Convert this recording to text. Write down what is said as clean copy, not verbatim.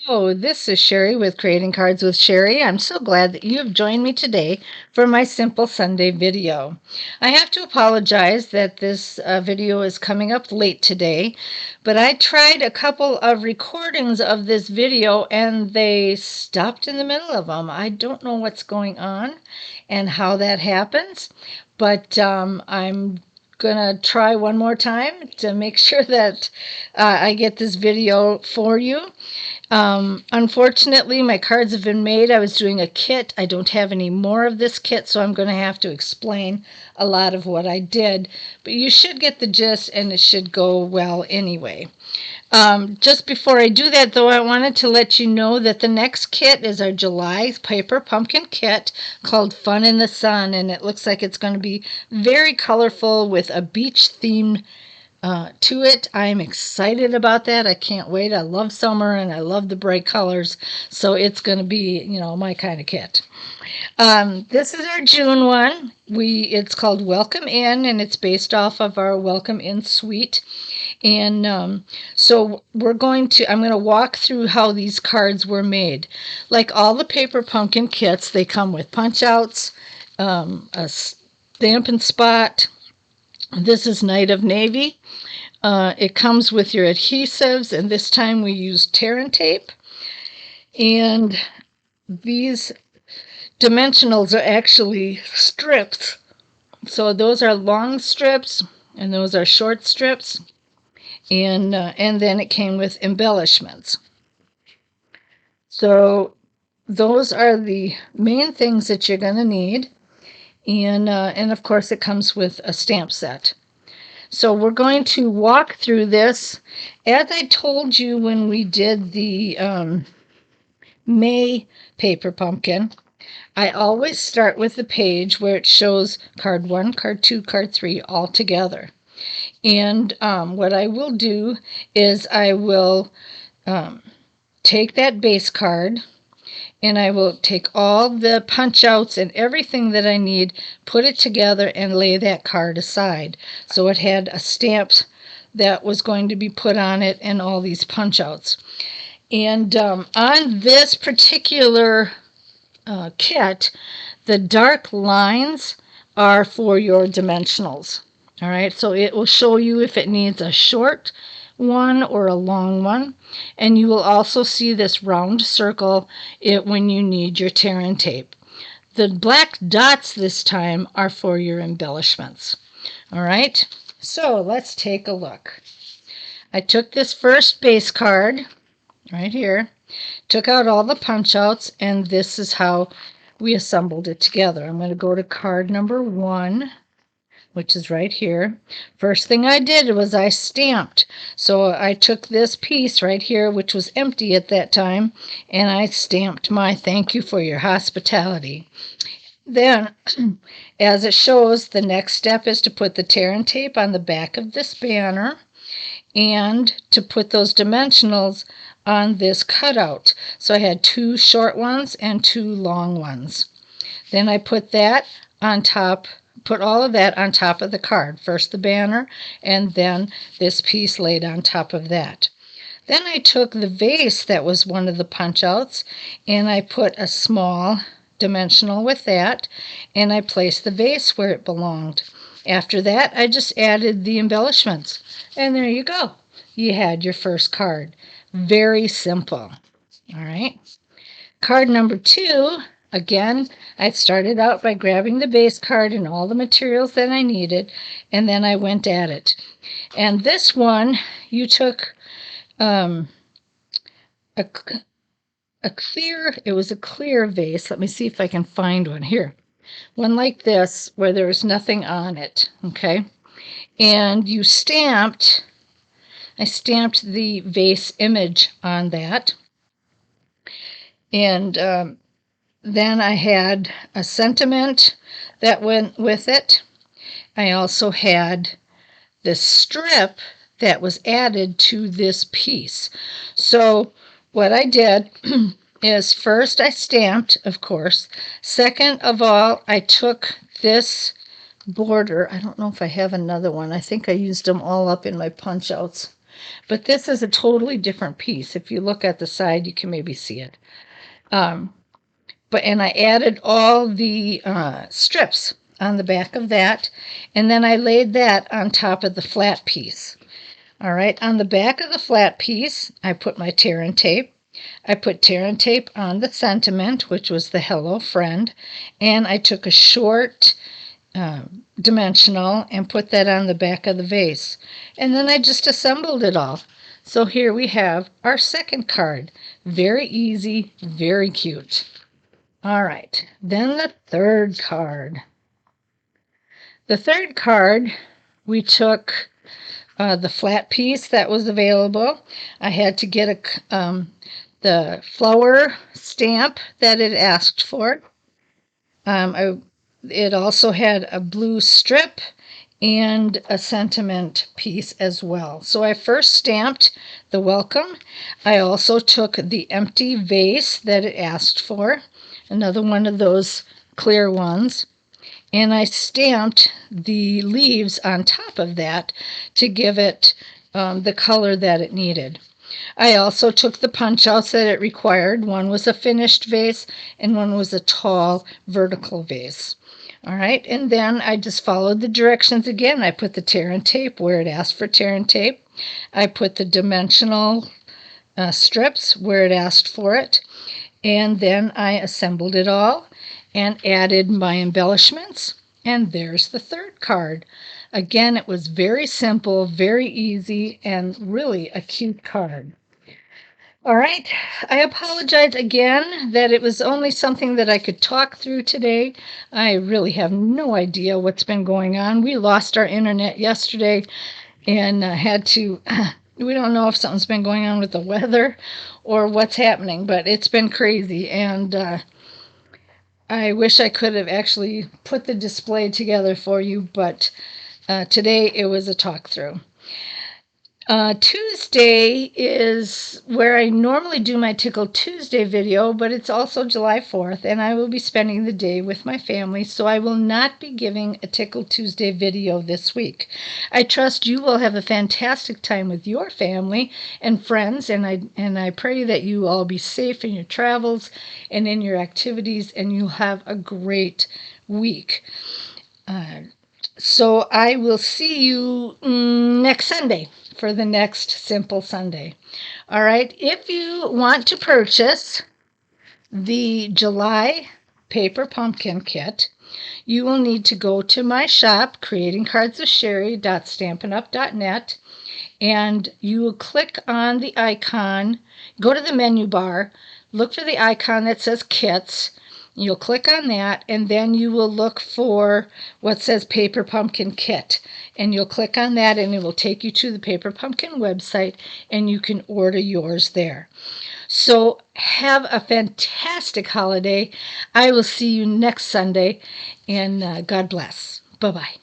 Oh, this is Sherry with Creating Cards with Sherry. I'm so glad that you have joined me today for my Simple Sunday video. I have to apologize that this video is coming up late today, but I tried a couple of recordings of this video and they stopped in the middle of them. I don't know what's going on and how that happens, but I'm gonna try one more time to make sure that I get this video for you. Unfortunately, my cards have been made. I was doing a kit. I don't have any more of this kit, so I'm going to have to explain a lot of what I did. But you should get the gist, and it should go well anyway. Just before I do that, though, I wanted to let you know that the next kit is our July Paper Pumpkin Kit called Fun in the Sun, and it looks like it's going to be very colorful with a beach theme to it. I'm excited about that. I can't wait. I love summer and I love the bright colors. So it's going to be, my kind of kit. This is our June one. It's called Welcome In, and it's based off of our Welcome In suite. And so I'm going to walk through how these cards were made. Like all the Paper Pumpkin kits, they come with punch outs, a Stampin' Spot. This is Night of Navy. It comes with your adhesives, and this time we used tear and tape. And these dimensionals are actually strips. So those are long strips, and those are short strips. And then it came with embellishments. So those are the main things that you're going to need. And of course, it comes with a stamp set. So we're going to walk through this. As I told you when we did the May Paper Pumpkin, I always start with the page where it shows card 1, card 2, card 3 all together. And what I will do is I will take that base card, and I will take all the punch outs and everything that I need, put it together, and lay that card aside. So it had a stamp that was going to be put on it and all these punch outs. And on this particular kit, the dark lines are for your dimensionals. All right, so it will show you if it needs a short one or a long one, and you will also see this round circle when you need your tear and tape. The black dots this time are for your embellishments. All right, so let's take a look. I took this first base card right here, took out all the punch outs, and this is how we assembled it together. I'm going to go to card number 1, which is right here. First thing I did was I stamped. So I took this piece right here, which was empty at that time, and I stamped my thank you for your hospitality. Then, as it shows, the next step is to put the tear and tape on the back of this banner and to put those dimensionals on this cutout. So I had 2 short ones and 2 long ones. Then I put that on top, put all of that on top of the card. First the banner, and then this piece laid on top of that. Then I took the vase that was one of the punch outs, and I put a small dimensional with that, and I placed the vase where it belonged. After that, I just added the embellishments, and there you go. You had your first card. Very simple. All right. Card number 2. Again, I started out by grabbing the base card and all the materials that I needed, and then I went at it. And this one, you took it was a clear vase. Let me see if I can find one here. One like this where there's nothing on it, okay? And I stamped the vase image on that. And then I had a sentiment that went with it. I also had this strip that was added to this piece. So what I did is first I stamped, of course. Second of all, I took this border. I don't know if I have another one. I think I used them all up in my punch outs. but this is a totally different piece. If you look at the side, you can maybe see it. And I added all the strips on the back of that, and then I laid that on top of the flat piece. All right, on the back of the flat piece, I put my tear and tape. I put tear and tape on the sentiment, which was the hello friend, and I took a short dimensional and put that on the back of the vase. And then I just assembled it all. So here we have our second card. Very easy, very cute. All right, then the third card. The third card, we took the flat piece that was available. I had to get the flower stamp that it asked for. It also had a blue strip and a sentiment piece as well. So I first stamped the welcome. I also took the empty vase that it asked for, another one of those clear ones, and I stamped the leaves on top of that to give it the color that it needed. I also took the punch outs that it required. One was a finished vase and one was a tall vertical vase. All right, and then I just followed the directions again. I put the tear and tape where it asked for tear and tape. I put the dimensional strips where it asked for it. And then I assembled it all and added my embellishments. And there's the third card. Again, it was very simple, very easy, and really a cute card. All right, I apologize again that it was only something that I could talk through today. I really have no idea what's been going on. We lost our internet yesterday and had to, we don't know if something's been going on with the weather or what's happening, but it's been crazy. And I wish I could have actually put the display together for you, but today it was a talk through. Tuesday is where I normally do my Tickle Tuesday video, but it's also July 4th, and I will be spending the day with my family, so I will not be giving a Tickle Tuesday video this week. I trust you will have a fantastic time with your family and friends, and I pray that you all be safe in your travels and in your activities, and you'll have a great week. So I will see you next Sunday for the next Simple Sunday. All right, if you want to purchase the July paper pumpkin kit, you will need to go to my shop, creatingcardswithsherry.stampinup.net, and you will click on the icon, go to the menu bar, look for the icon that says kits. You'll click on that, and then you will look for what says Paper Pumpkin Kit. And you'll click on that, and it will take you to the Paper Pumpkin website, and you can order yours there. So have a fantastic holiday. I will see you next Sunday, and God bless. Bye-bye.